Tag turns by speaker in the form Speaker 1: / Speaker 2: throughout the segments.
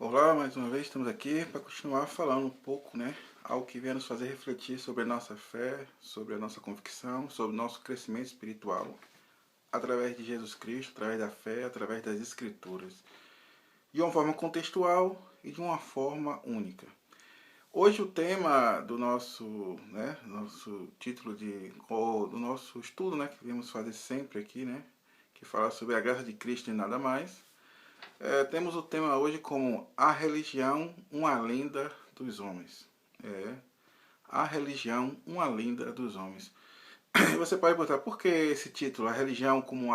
Speaker 1: Olá, mais uma vez estamos aqui para continuar falando um pouco, algo que venha nos fazer refletir sobre a nossa fé, sobre a nossa convicção, sobre o nosso crescimento espiritual, através de Jesus Cristo, através da fé, através das Escrituras, de uma forma contextual e de uma forma única. Hoje o tema do nosso título do nosso estudo, que vamos fazer sempre aqui, que fala sobre a graça de Cristo e nada mais. Temos o tema hoje como a religião, uma lenda dos homens. A religião, uma lenda dos homens. E você pode perguntar, por que esse título, a religião como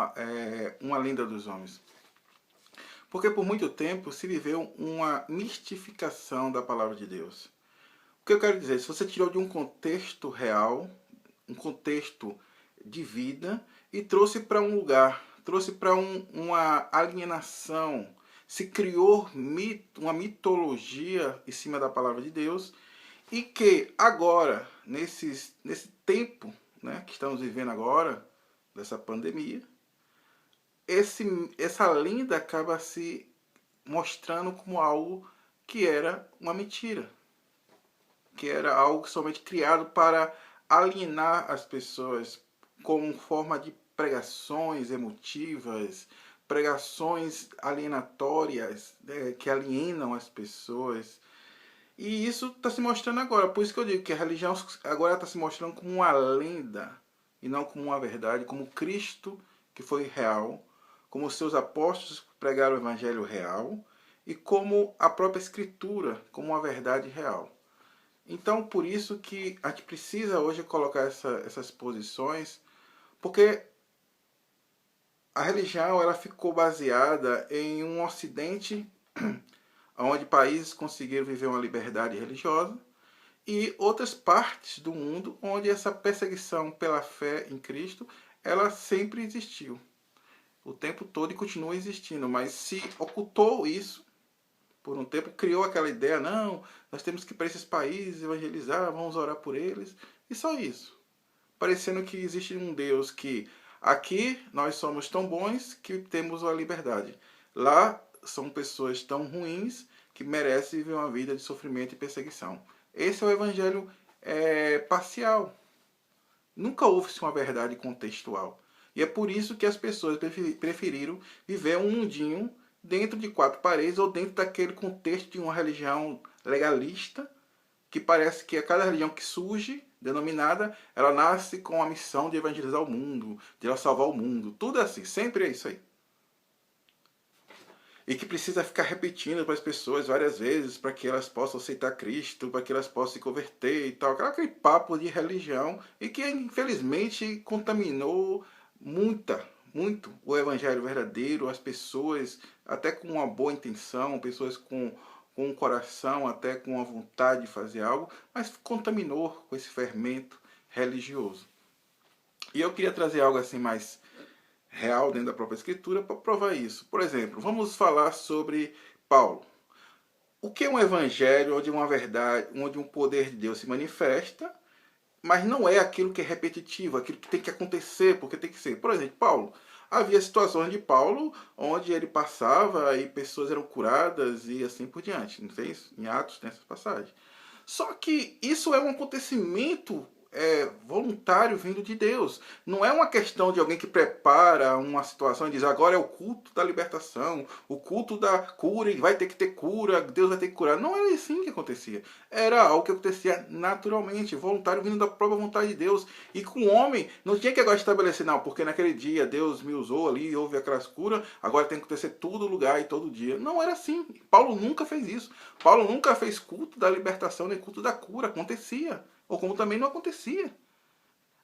Speaker 1: uma lenda dos homens? Porque por muito tempo se viveu uma mistificação da palavra de Deus. O que eu quero dizer? Se você tirou de um contexto real, um contexto de vida, e trouxe para um lugar, trouxe para uma alienação, se criou uma mitologia em cima da palavra de Deus, e que agora, nesse tempo que estamos vivendo agora, dessa pandemia, essa lenda acaba se mostrando como algo que era uma mentira, que era algo somente criado para alienar as pessoas como forma de pregações emotivas, pregações alienatórias, que alienam as pessoas. E isso está se mostrando agora. Por isso que eu digo que a religião agora está se mostrando como uma lenda e não como uma verdade, como Cristo, que foi real, como os seus apóstolos pregaram o evangelho real, e como a própria Escritura, como uma verdade real. Então, por isso que a gente precisa hoje colocar essas posições, porque a religião ela ficou baseada em um ocidente onde países conseguiram viver uma liberdade religiosa e outras partes do mundo onde essa perseguição pela fé em Cristo ela sempre existiu, o tempo todo, e continua existindo, mas se ocultou isso por um tempo, criou aquela ideia, não, nós temos que ir para esses países evangelizar, vamos orar por eles, e só isso. Parecendo que existe um Deus que aqui nós somos tão bons que temos a liberdade. Lá são pessoas tão ruins que merecem viver uma vida de sofrimento e perseguição. Esse é o evangelho parcial. Nunca houve uma verdade contextual. E é por isso que as pessoas preferiram viver um mundinho dentro de quatro paredes ou dentro daquele contexto de uma religião legalista, que parece que a cada religião que surge, denominada, ela nasce com a missão de evangelizar o mundo, de salvar o mundo. Tudo assim, sempre é isso aí. E que precisa ficar repetindo para as pessoas várias vezes para que elas possam aceitar Cristo, para que elas possam se converter e tal. Aquele papo de religião e que infelizmente contaminou muito o evangelho verdadeiro, as pessoas até com uma boa intenção, pessoas com um coração, até com a vontade de fazer algo, mas contaminou com esse fermento religioso. E eu queria trazer algo assim mais real dentro da própria Escritura para provar isso. Por exemplo, vamos falar sobre Paulo. O que é um evangelho onde uma verdade, onde um poder de Deus se manifesta, mas não é aquilo que é repetitivo, aquilo que tem que acontecer, porque tem que ser. Por exemplo, Paulo. Havia situações de Paulo onde ele passava e pessoas eram curadas e assim por diante. Não sei isso? Em Atos tem essa passagem. Só que isso é um acontecimento voluntário vindo de Deus. Não é uma questão de alguém que prepara uma situação e diz agora é o culto da libertação, o culto da cura, e vai ter que ter cura, Deus vai ter que curar. Não era assim que acontecia. Era algo que acontecia naturalmente, voluntário, vindo da própria vontade de Deus. E com o homem, não tinha que agora estabelecer, não, porque naquele dia Deus me usou ali e houve aquelas curas, agora tem que acontecer todo lugar e todo dia. Não era assim. Paulo nunca fez isso. Paulo nunca fez culto da libertação nem culto da cura. Acontecia. Ou como também não acontecia.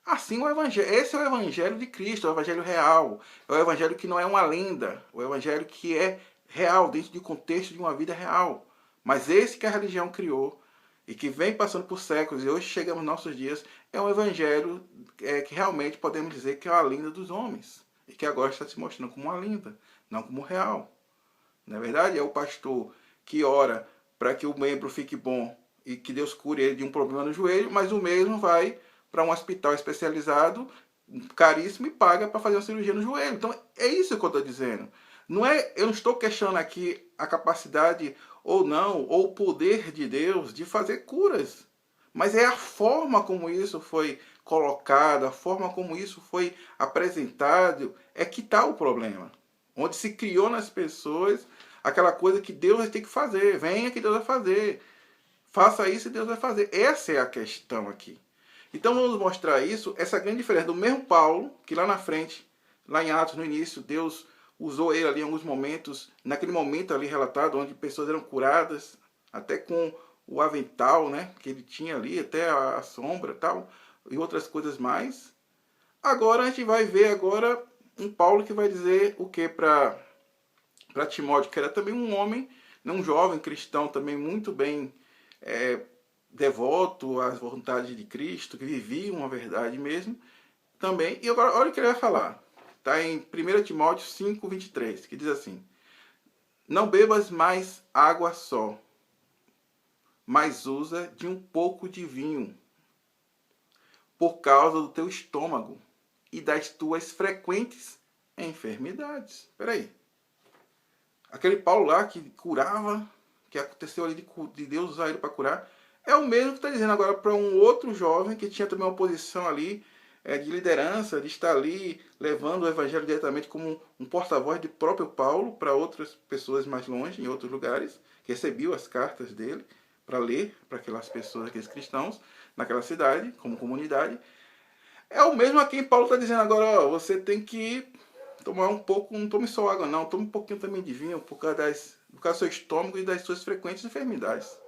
Speaker 1: Assim o evangelho, esse é o evangelho de Cristo, é o evangelho real, é o evangelho que não é uma lenda, o evangelho que é real, dentro do contexto de uma vida real. Mas esse que a religião criou e que vem passando por séculos e hoje chegamos nos nossos dias, é um evangelho que realmente podemos dizer que é a lenda dos homens e que agora está se mostrando como uma lenda, não como real. Na verdade, é o pastor que ora para que o membro fique bom e que Deus cure ele de um problema no joelho, mas o mesmo vai para um hospital especializado, caríssimo, e paga para fazer uma cirurgia no joelho. Então, é isso que eu estou dizendo. Não é, eu não estou questionando aqui a capacidade ou não, ou o poder de Deus de fazer curas. Mas é a forma como isso foi colocado, a forma como isso foi apresentado, é que está o problema. Onde se criou nas pessoas aquela coisa que Deus vai ter que fazer. Venha que Deus vai fazer. Faça isso e Deus vai fazer. Essa é a questão aqui. Então vamos mostrar isso, essa grande diferença do mesmo Paulo, que lá na frente, lá em Atos, no início, Deus usou ele ali em alguns momentos, naquele momento ali relatado, onde pessoas eram curadas, até com o avental, né, que ele tinha ali, até a sombra e tal, e outras coisas mais. Agora a gente vai ver agora um Paulo que vai dizer o que para Timóteo, que era também um homem, um jovem cristão também muito bem devoto às vontades de Cristo, que vivia uma verdade mesmo, também. E agora, olha o que ele vai falar. Está em 1 Timóteo 5, 23, que diz assim: não bebas mais água só, mas usa de um pouco de vinho, por causa do teu estômago e das tuas frequentes enfermidades. Espera aí. Aquele Paulo lá que curava, que aconteceu ali de Deus usar ele para curar, é o mesmo que está dizendo agora para um outro jovem que tinha também uma posição ali de liderança, de estar ali levando o evangelho diretamente como um porta-voz de próprio Paulo para outras pessoas mais longe, em outros lugares, que recebiam as cartas dele para ler para aquelas pessoas, aqueles cristãos, naquela cidade, como comunidade. É o mesmo a quem Paulo está dizendo agora, ó, você tem que tomar um pouco, não tome só água não, tome um pouquinho também de vinho, por causa do seu estômago e das suas frequentes enfermidades.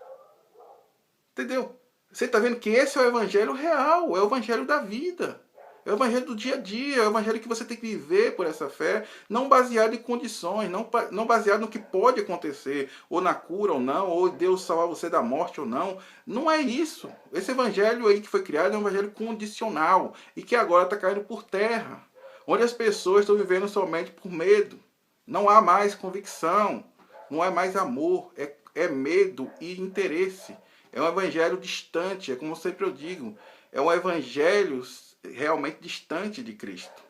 Speaker 1: Entendeu? Você está vendo que esse é o evangelho real, é o evangelho da vida. É o evangelho do dia a dia, é o evangelho que você tem que viver por essa fé, não baseado em condições, não baseado no que pode acontecer, ou na cura ou não, ou Deus salvar você da morte ou não. Não é isso. Esse evangelho aí que foi criado é um evangelho condicional e que agora está caindo por terra, onde as pessoas estão vivendo somente por medo. Não há mais convicção, não há mais amor, é medo e interesse. É um evangelho distante, é como sempre eu digo, é um evangelho realmente distante de Cristo.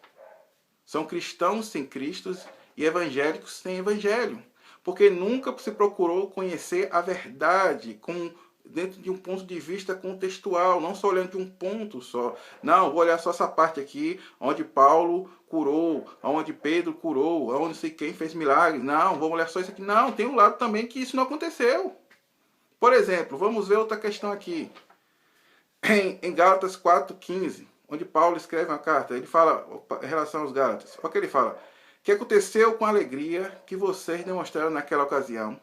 Speaker 1: São cristãos sem Cristo e evangélicos sem evangelho. Porque nunca se procurou conhecer a verdade dentro de um ponto de vista contextual, não só olhando de um ponto só. Não, vou olhar só essa parte aqui, onde Paulo curou, onde Pedro curou, onde não sei quem fez milagres. Não, vamos olhar só isso aqui. Não, tem um lado também que isso não aconteceu. Por exemplo, vamos ver outra questão aqui. Em Gálatas 4,15, onde Paulo escreve uma carta, ele fala, em relação aos Gálatas, olha o que ele fala: que aconteceu com a alegria que vocês demonstraram naquela ocasião.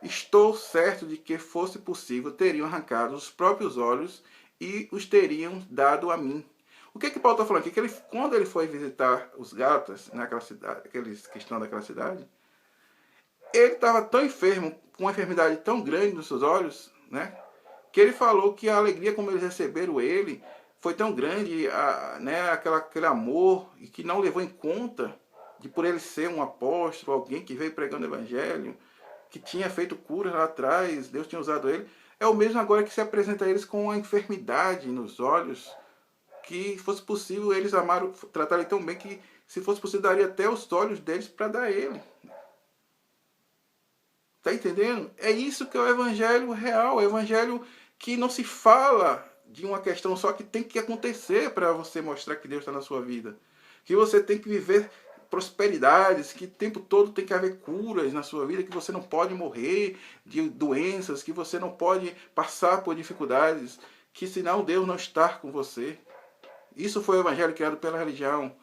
Speaker 1: Estou certo de que, fosse possível, teriam arrancado os próprios olhos e os teriam dado a mim. O que Paulo está falando aqui? Que quando ele foi visitar os Gálatas, naquela cidade, aqueles cristãos daquela cidade, ele estava tão enfermo, com uma enfermidade tão grande nos seus olhos, né, que ele falou que a alegria como eles receberam ele foi tão grande, né, aquele amor, e que não levou em conta de por ele ser um apóstolo, alguém que veio pregando o evangelho, que tinha feito curas lá atrás, Deus tinha usado ele. É o mesmo agora que se apresenta a eles com a enfermidade nos olhos, que fosse possível eles amaram, trataram ele tão bem que, se fosse possível, daria até os olhos deles para dar a ele. Tá entendendo? É isso que é o evangelho real, é o evangelho que não se fala de uma questão só que tem que acontecer para você mostrar que Deus está na sua vida. Que você tem que viver prosperidades, que o tempo todo tem que haver curas na sua vida, que você não pode morrer de doenças, que você não pode passar por dificuldades, que senão Deus não está com você. Isso foi o evangelho criado pela religião,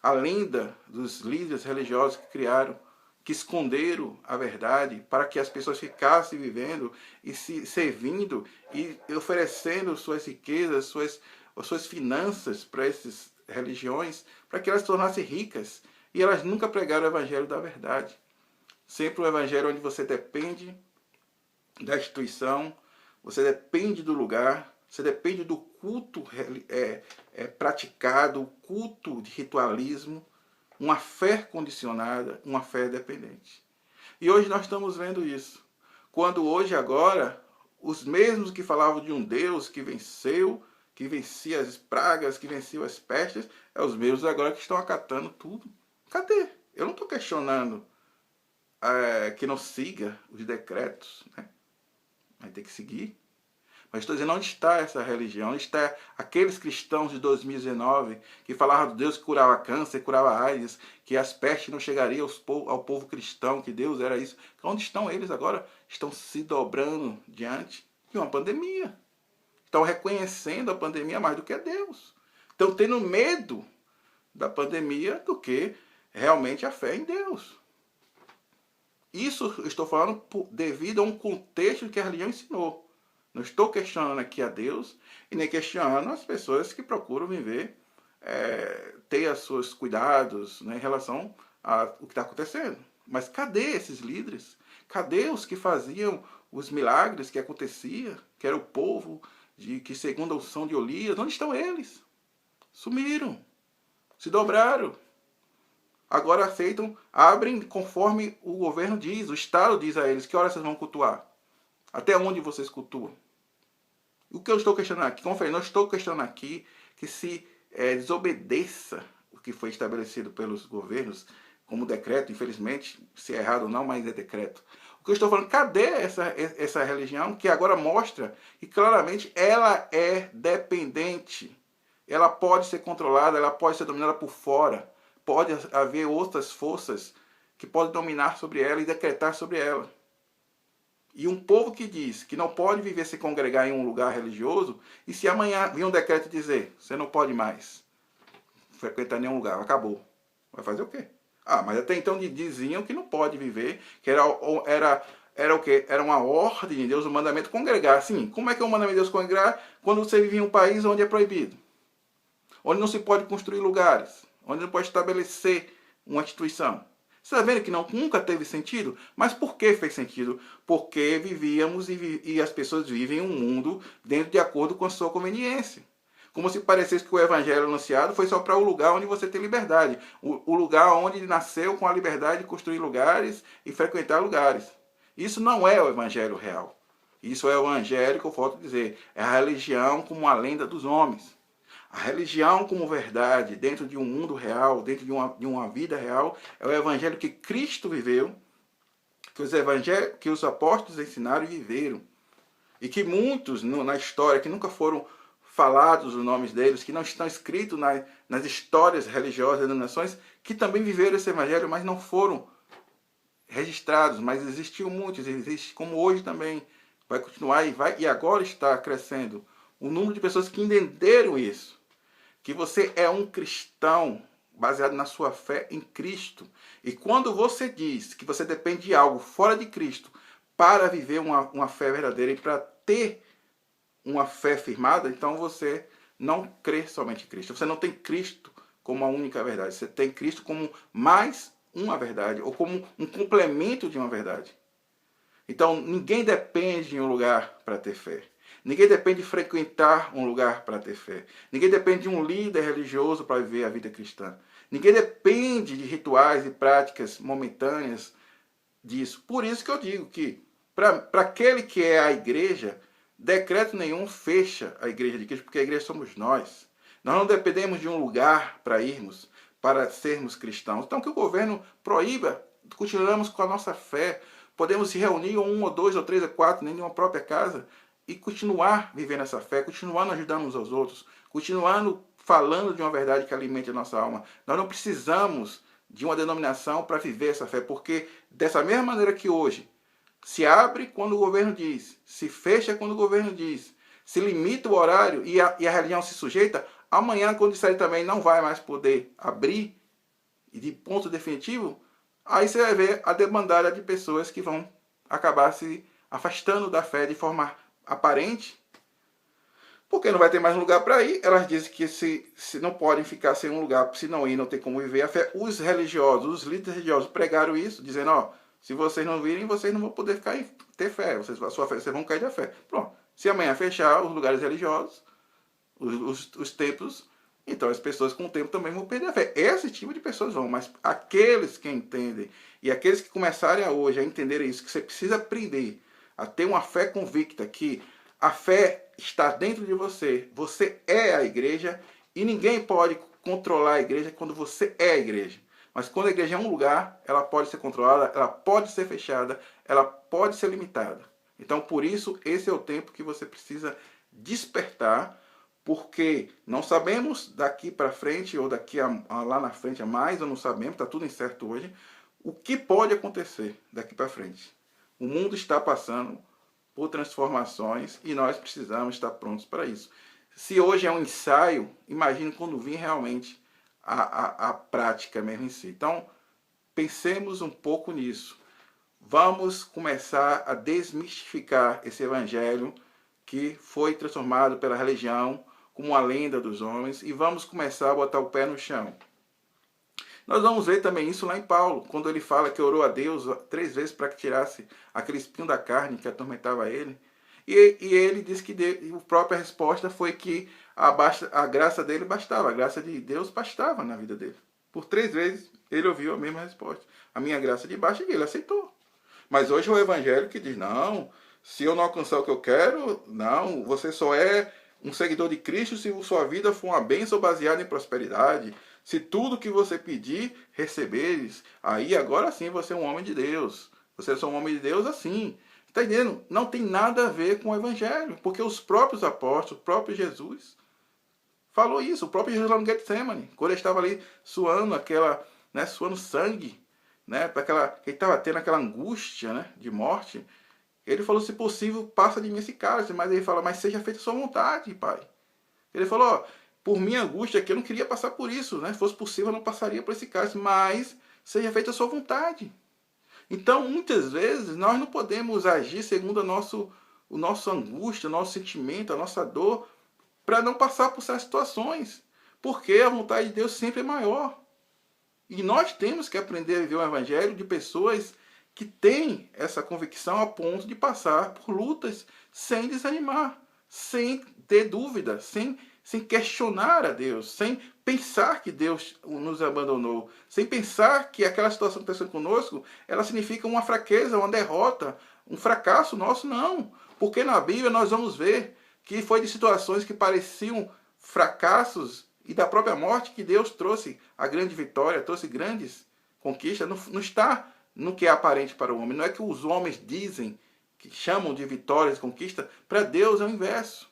Speaker 1: a lenda dos líderes religiosos que criaram, que esconderam a verdade para que as pessoas ficassem vivendo e se servindo e oferecendo suas riquezas, suas finanças para essas religiões, para que elas se tornassem ricas. E elas nunca pregaram o evangelho da verdade. Sempre o evangelho onde você depende da instituição, você depende do lugar, você depende do culto praticado, o culto de ritualismo, uma fé condicionada, uma fé dependente. E hoje nós estamos vendo isso. Quando hoje, agora, os mesmos que falavam de um Deus que venceu, que vencia as pragas, que venceu as pestes, é os mesmos agora que estão acatando tudo. Cadê? Eu não estou questionando que não siga os decretos, né? Vai ter que seguir. Mas estou dizendo, onde está essa religião? Onde está aqueles cristãos de 2019 que falavam de Deus que curava câncer, curava AIDS, que as pestes não chegariam ao povo cristão, que Deus era isso? Onde estão eles agora? Estão se dobrando diante de uma pandemia. Estão reconhecendo a pandemia mais do que a Deus. Estão tendo medo da pandemia do que realmente a fé em Deus. Isso eu estou falando devido a um contexto que a religião ensinou. Não estou questionando aqui a Deus e nem questionando as pessoas que procuram viver, ter os seus cuidados, né, em relação ao que está acontecendo. Mas cadê esses líderes? Cadê os que faziam os milagres que acontecia, que era o povo que segundo a unção de Elias? Onde estão eles? Sumiram, se dobraram. Agora aceitam, abrem conforme o governo diz, o Estado diz a eles que horas vocês vão cultuar. Até onde vocês cultuam? O que eu estou questionando aqui, como eu falei, não estou questionando aqui que se desobedeça o que foi estabelecido pelos governos como decreto, infelizmente, se é errado ou não, mas é decreto. O que eu estou falando, cadê essa religião que agora mostra que claramente ela é dependente, ela pode ser controlada, ela pode ser dominada por fora, pode haver outras forças que podem dominar sobre ela e decretar sobre ela. E um povo que diz que não pode viver se congregar em um lugar religioso, e se amanhã vir um decreto dizer, você não pode mais frequentar nenhum lugar, acabou. Vai fazer o quê? Ah, mas até então diziam que não pode viver, que era o quê? Era uma ordem de Deus, um mandamento congregar. Sim, como é que é o mandamento de Deus congregar quando você vive em um país onde é proibido? Onde não se pode construir lugares, onde não pode estabelecer uma instituição. Você está vendo que nunca teve sentido? Mas por que fez sentido? Porque vivíamos e as pessoas vivem um mundo dentro de acordo com a sua conveniência. Como se parecesse que o evangelho anunciado foi só para o lugar onde você tem liberdade. O lugar onde ele nasceu com a liberdade de construir lugares e frequentar lugares. Isso não é o evangelho real. Isso é o evangelho que eu volto a dizer. É a religião como uma lenda dos homens. A religião como verdade, dentro de um mundo real, dentro de uma vida real, é o evangelho que Cristo viveu, que os apóstolos ensinaram e viveram. E que muitos na história, que nunca foram falados os nomes deles, que não estão escritos nas histórias religiosas das nações, que também viveram esse evangelho, mas não foram registrados. Mas existiu muitos, existe como hoje também. Vai continuar e agora está crescendo o número de pessoas que entenderam isso. Que você é um cristão baseado na sua fé em Cristo. E quando você diz que você depende de algo fora de Cristo para viver uma fé verdadeira e para ter uma fé firmada, então você não crê somente em Cristo. Você não tem Cristo como a única verdade. Você tem Cristo como mais uma verdade, ou como um complemento de uma verdade. Então, ninguém depende de um lugar para ter fé. Ninguém depende de frequentar um lugar para ter fé. Ninguém depende de um líder religioso para viver a vida cristã. Ninguém depende de rituais e práticas momentâneas disso. Por isso que eu digo que, para aquele que é a igreja, decreto nenhum fecha a igreja de Cristo, porque a igreja somos nós. Nós não dependemos de um lugar para irmos, para sermos cristãos. Então, que o governo proíba, continuamos com a nossa fé. Podemos se reunir um, ou dois, ou três, ou quatro, nem em uma própria casa, e continuar vivendo essa fé, continuando ajudando uns aos outros, continuando falando de uma verdade que alimente a nossa alma. Nós não precisamos de uma denominação para viver essa fé, porque dessa mesma maneira que hoje, se abre quando o governo diz, se fecha quando o governo diz, se limita o horário e a religião se sujeita, amanhã, quando disser também não vai mais poder abrir, e de ponto definitivo, aí você vai ver a debandada de pessoas que vão acabar se afastando da fé de forma aparente, porque não vai ter mais lugar para ir. Elas dizem que se não podem ficar sem um lugar, se não ir, não tem como viver a fé. Os religiosos, os líderes religiosos pregaram isso, dizendo, ó, se vocês não virem, vocês não vão poder ter fé, vocês vão cair da fé. Pronto. Se amanhã fechar os lugares religiosos, os templos, então as pessoas com o tempo também vão perder a fé. Esse tipo de pessoas vão, mas aqueles que entendem, e aqueles que começarem hoje a entender isso, que você precisa aprender a ter uma fé convicta, que a fé está dentro de você, você é a igreja, e ninguém pode controlar a igreja quando você é a igreja. Mas quando a igreja é um lugar, ela pode ser controlada, ela pode ser fechada, ela pode ser limitada. Então, por isso, esse é o tempo que você precisa despertar, porque não sabemos daqui para frente, ou daqui lá na frente a mais, ou não sabemos, está tudo incerto hoje, o que pode acontecer daqui para frente. O mundo está passando por transformações e nós precisamos estar prontos para isso. Se hoje é um ensaio, imagine quando vir realmente a prática mesmo em si. Então, pensemos um pouco nisso. Vamos começar a desmistificar esse evangelho que foi transformado pela religião como uma lenda dos homens e vamos começar a botar o pé no chão. Nós vamos ver também isso lá em Paulo, quando ele fala que orou a Deus 3 vezes para que tirasse aquele espinho da carne que atormentava ele. E ele disse que a própria resposta foi que a graça dele bastava, a graça de Deus bastava na vida dele. Por 3 vezes ele ouviu a mesma resposta. A minha graça de baixa, e ele aceitou. Mas hoje é o evangelho que diz, não, se eu não alcançar o que eu quero, não, você só é um seguidor de Cristo se sua vida for uma bênção baseada em prosperidade. Se tudo que você pedir, receberes, aí agora sim você é um homem de Deus. Você é só um homem de Deus assim. Está entendendo? Não tem nada a ver com o evangelho, porque os próprios apóstolos, o próprio Jesus, falou isso. O próprio Jesus lá no Getsemane, quando ele estava ali suando suando sangue, né, ele estava tendo aquela angústia, né, de morte, ele falou, se possível, passa de mim esse cálice. Mas ele fala, mas seja feita a sua vontade, Pai. Ele falou, ó, por minha angústia aqui, eu não queria passar por isso, né? Se fosse possível, eu não passaria por esse cálice, mas seja feita a sua vontade. Então, muitas vezes, nós não podemos agir segundo o nosso angústia, o nosso sentimento, a nossa dor, para não passar por essas situações. Porque a vontade de Deus sempre é maior. E nós temos que aprender a viver o evangelho de pessoas que têm essa convicção a ponto de passar por lutas sem desanimar, sem ter dúvida, sem questionar a Deus, sem pensar que Deus nos abandonou, sem pensar que aquela situação que está acontecendo conosco, ela significa uma fraqueza, uma derrota, um fracasso nosso, não. Porque na Bíblia nós vamos ver que foi de situações que pareciam fracassos e da própria morte que Deus trouxe a grande vitória, trouxe grandes conquistas. Não está no que é aparente para o homem. Não é que os homens dizem, que chamam de vitórias e conquistas. Para Deus é o inverso.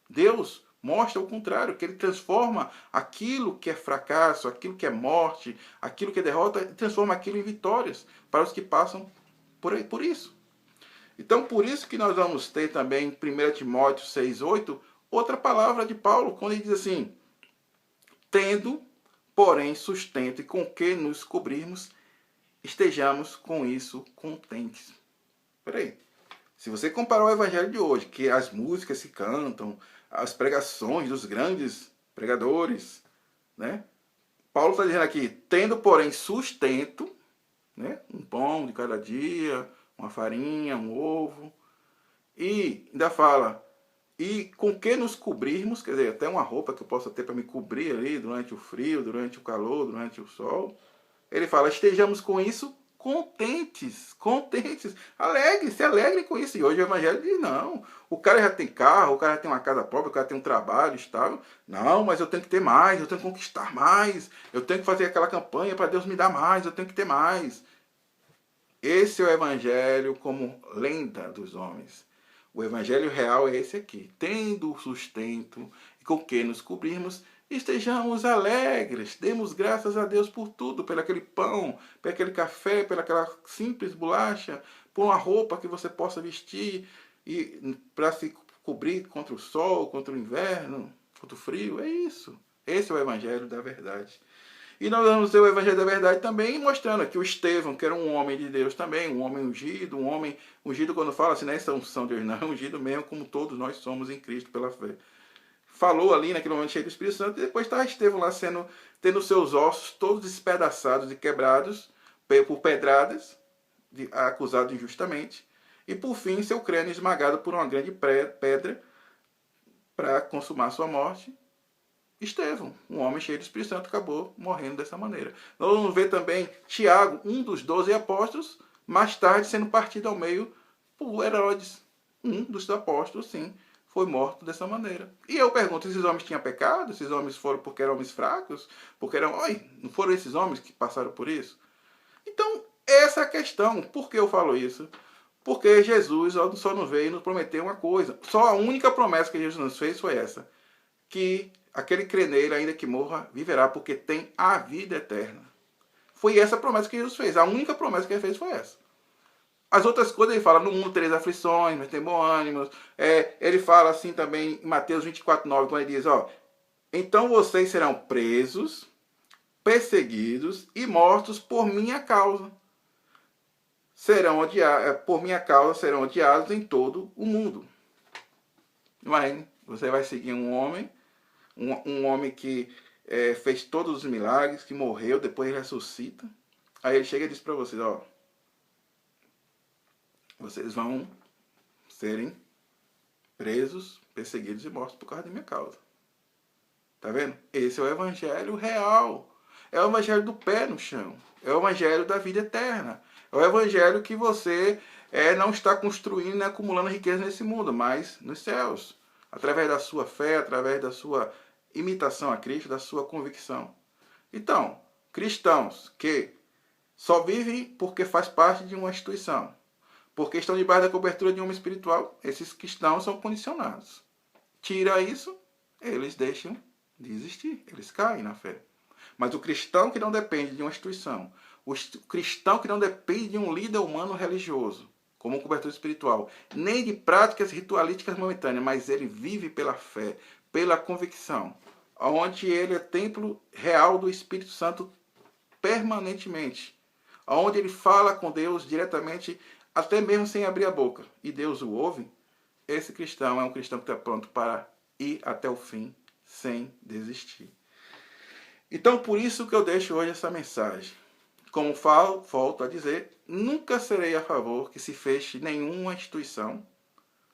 Speaker 1: Deus mostra o contrário, que ele transforma aquilo que é fracasso, aquilo que é morte, aquilo que é derrota, transforma aquilo em vitórias para os que passam por isso. Então, por isso que nós vamos ter também em 1 Timóteo 6,8, outra palavra de Paulo, quando ele diz assim, tendo, porém, sustento e com que nos cobrirmos, estejamos com isso contentes. Peraí. Se você comparar o evangelho de hoje, que as músicas se cantam, as pregações dos grandes pregadores, né? Paulo está dizendo aqui, tendo, porém, sustento, né? Um pão de cada dia, uma farinha, um ovo, e ainda fala, e com que nos cobrirmos, quer dizer, até uma roupa que eu possa ter para me cobrir ali durante o frio, durante o calor, durante o sol. Ele fala, estejamos com isso contentes, alegre, se alegre com isso. E hoje o evangelho diz, não, o cara já tem carro, o cara já tem uma casa própria, o cara tem um trabalho estável. Não, mas eu tenho que ter mais, eu tenho que conquistar mais, eu tenho que fazer aquela campanha para Deus me dar mais, eu tenho que ter mais. Esse é o evangelho como lenda dos homens. O evangelho real é esse aqui. Tendo sustento e com que nos cobrirmos, estejamos alegres. Demos graças a Deus por tudo. Pelo aquele pão, pelo aquele café, pela aquela simples bolacha, por uma roupa que você possa vestir e para se cobrir contra o sol, contra o inverno, contra o frio. É isso. Esse é o evangelho da verdade. E nós vamos ter o evangelho da verdade também mostrando aqui o Estevão, que era um homem de Deus também, um homem ungido quando fala assim, não é essa unção de Deus, não, ungido mesmo como todos nós somos em Cristo pela fé. Falou ali naquele momento cheio do Espírito Santo, e depois está Estevão lá tendo seus ossos todos despedaçados e quebrados por pedradas, acusado injustamente, e por fim seu crânio esmagado por uma grande pedra para consumar sua morte. Estevão, um homem cheio do Espírito Santo, acabou morrendo dessa maneira. Nós vamos ver também Tiago, um dos 12 apóstolos, mais tarde sendo partido ao meio por Herodes. Um dos apóstolos, sim, foi morto dessa maneira. E eu pergunto, esses homens tinham pecado? Esses homens foram porque eram homens fracos? Porque eram... Oi, não foram esses homens que passaram por isso? Então, essa é a questão. Por que eu falo isso? Porque Jesus só não veio nos prometer uma coisa. Só a única promessa que Jesus nos fez foi essa. Que aquele que crê nele, ainda que morra, viverá, porque tem a vida eterna. Foi essa a promessa que Jesus fez. A única promessa que ele fez foi essa. As outras coisas ele fala, no mundo tereis aflições, mas tem bom ânimo. Ele fala assim também em Mateus 24:9, quando ele diz, ó, então vocês serão presos, perseguidos e mortos por minha causa. Por minha causa serão odiados em todo o mundo. Imagine, você vai seguir um homem, um homem que fez todos os milagres, que morreu, depois ele ressuscita. Aí ele chega e diz para vocês, ó, vocês vão serem presos, perseguidos e mortos por causa da minha causa. Tá vendo? Esse é o evangelho real. É o evangelho do pé no chão. É o evangelho da vida eterna. É o evangelho que você não está construindo e acumulando riqueza nesse mundo, mas nos céus. Através da sua fé, através da sua imitação a Cristo, da sua convicção. Então, cristãos que só vivem porque faz parte de uma instituição, porque estão debaixo da cobertura de um homem espiritual, esses cristãos são condicionados. Tira isso, eles deixam de existir, eles caem na fé. Mas o cristão que não depende de uma instituição, o cristão que não depende de um líder humano religioso, como um cobertor espiritual, nem de práticas ritualísticas momentâneas, mas ele vive pela fé, pela convicção, onde ele é templo real do Espírito Santo permanentemente, onde ele fala com Deus diretamente, até mesmo sem abrir a boca, e Deus o ouve. Esse cristão é um cristão que está pronto para ir até o fim sem desistir. Então, por isso que eu deixo hoje essa mensagem. Como falo, volto a dizer, nunca serei a favor que se feche nenhuma instituição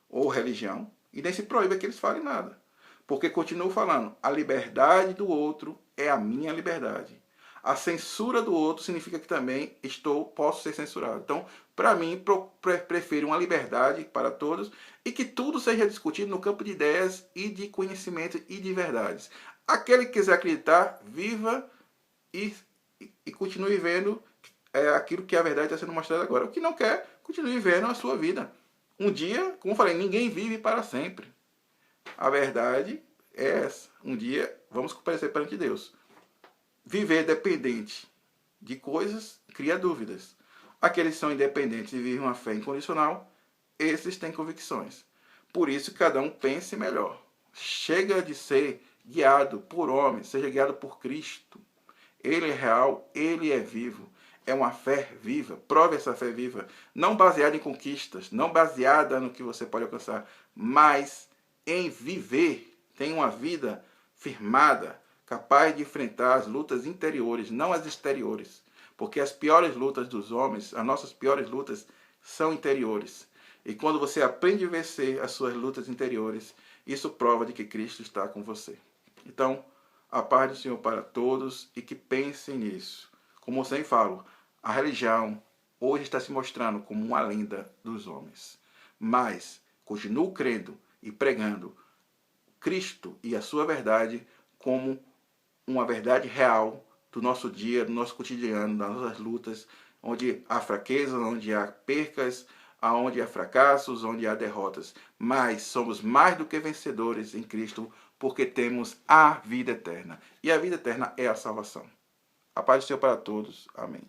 Speaker 1: ou religião e nem se proíba que eles falem nada. Porque continuo falando, a liberdade do outro é a minha liberdade. A censura do outro significa que também posso ser censurado. Então, para mim, prefiro uma liberdade para todos e que tudo seja discutido no campo de ideias e de conhecimento e de verdades. Aquele que quiser acreditar, viva e continue vendo aquilo que a verdade está sendo mostrada agora. O que não quer, continue vivendo a sua vida. Um dia, como eu falei, ninguém vive para sempre. A verdade é essa. Um dia vamos comparecer perante Deus. Viver dependente de coisas cria dúvidas. Aqueles que são independentes e vivem uma fé incondicional, esses têm convicções. Por isso, cada um pense melhor. Chega de ser guiado por homens, seja guiado por Cristo. Ele é real, ele é vivo. É uma fé viva. Prove essa fé viva. Não baseada em conquistas, não baseada no que você pode alcançar, mas em viver. Tem uma vida firmada, capaz de enfrentar as lutas interiores, não as exteriores. Porque as piores lutas dos homens, as nossas piores lutas, são interiores. E quando você aprende a vencer as suas lutas interiores, isso prova de que Cristo está com você. Então, a paz do Senhor para todos e que pensem nisso. Como eu sempre falo, a religião hoje está se mostrando como uma lenda dos homens. Mas continuo crendo e pregando Cristo e a sua verdade como uma verdade real do nosso dia, do nosso cotidiano, das nossas lutas, onde há fraquezas, onde há percas, onde há fracassos, onde há derrotas. Mas somos mais do que vencedores em Cristo, porque temos a vida eterna. E a vida eterna é a salvação. A paz do Senhor para todos. Amém.